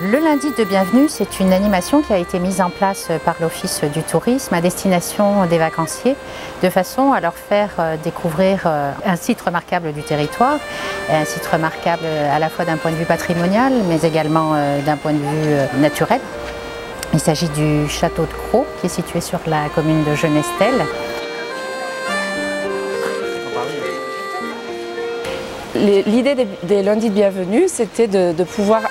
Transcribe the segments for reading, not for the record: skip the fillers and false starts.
Le lundi de bienvenue, c'est une animation qui a été mise en place par l'Office du tourisme à destination des vacanciers, de façon à leur faire découvrir un site remarquable du territoire, un site remarquable à la fois d'un point de vue patrimonial, mais également d'un point de vue naturel. Il s'agit du château de Crau, qui est situé sur la commune de Genestel. L'idée des lundis de bienvenue, c'était de pouvoir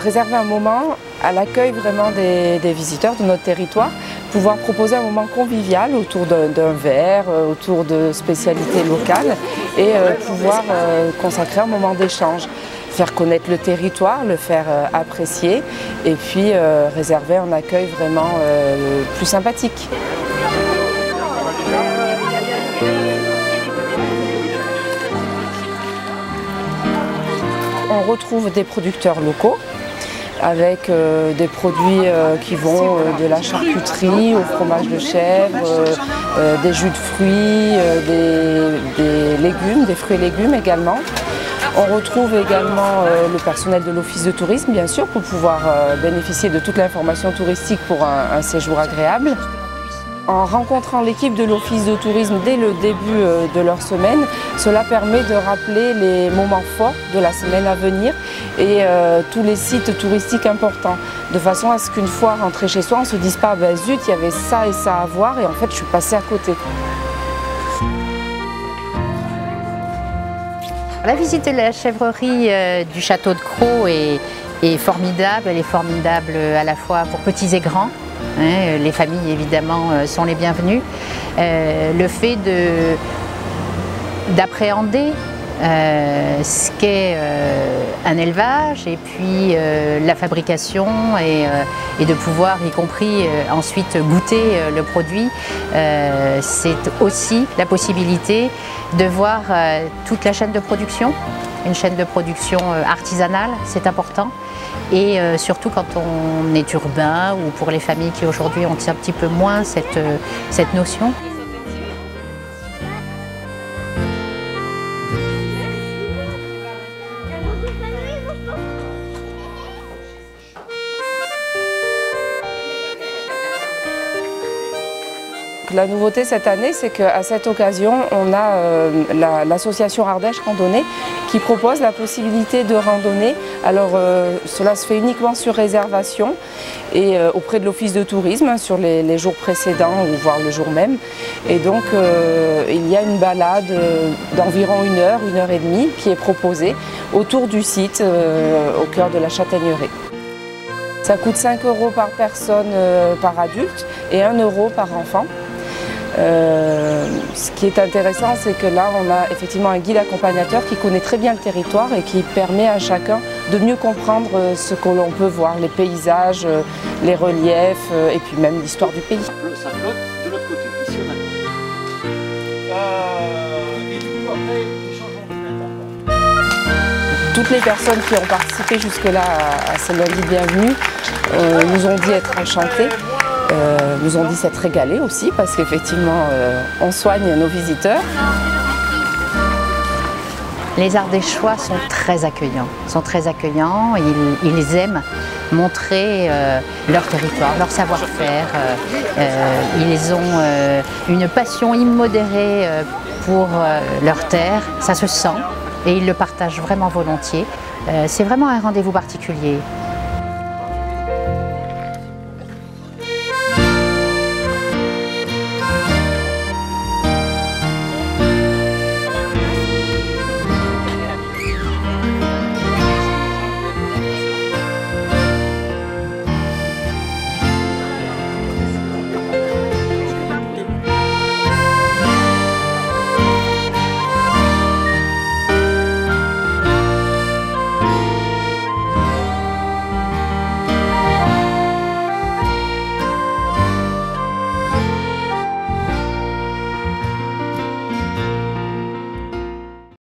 réserver un moment à l'accueil vraiment des visiteurs de notre territoire, pouvoir proposer un moment convivial autour d'un verre, autour de spécialités locales et pouvoir consacrer un moment d'échange, faire connaître le territoire, le faire apprécier et puis réserver un accueil vraiment plus sympathique. On retrouve des producteurs locaux avec des produits qui vont de la charcuterie au fromage de chèvre, des jus de fruits, des légumes, des fruits et légumes également. On retrouve également le personnel de l'Office de tourisme, bien sûr, pour pouvoir bénéficier de toute l'information touristique pour un séjour agréable. En rencontrant l'équipe de l'Office de tourisme dès le début de leur semaine, cela permet de rappeler les moments forts de la semaine à venir et tous les sites touristiques importants, de façon à ce qu'une fois rentré chez soi, on ne se dise pas ben, « zut, il y avait ça et ça à voir et en fait je suis passée à côté ». La visite de la chèvrerie du château de Crau est formidable. Elle est formidable à la fois pour petits et grands. Les familles évidemment sont les bienvenues. Le fait d'appréhender ce qu'est un élevage et puis la fabrication et de pouvoir y compris ensuite goûter le produit, c'est aussi la possibilité de voir toute la chaîne de production, une chaîne de production artisanale, c'est important. Et surtout quand on est urbain ou pour les familles qui aujourd'hui ont un petit peu moins cette notion. La nouveauté cette année, c'est qu'à cette occasion, on a l'association Ardèche Randonnée qui propose la possibilité de randonner. Alors cela se fait uniquement sur réservation et auprès de l'Office de tourisme sur les jours précédents ou voire le jour même. Et donc il y a une balade d'environ 1 heure et demie qui est proposée autour du site au cœur de la Châtaigneraie. Ça coûte 5 € par personne par adulte et 1 € par enfant. Ce qui est intéressant, c'est que là, on a effectivement un guide accompagnateur qui connaît très bien le territoire et qui permet à chacun de mieux comprendre ce que l'on peut voir, les paysages, les reliefs et puis même l'histoire du pays. Ça flotte de l'autre côté, ici on a. Et du coup, après, nous changeons de fenêtre. Toutes les personnes qui ont participé jusque-là à ce lundi de bienvenue nous ont dit être enchantées. Nous ont dit s'être régalés aussi parce qu'effectivement on soigne nos visiteurs. Les Ardéchois sont très accueillants, ils aiment montrer leur territoire, leur savoir-faire. Ils ont une passion immodérée pour leur terre, ça se sent et ils le partagent vraiment volontiers. C'est vraiment un rendez-vous particulier.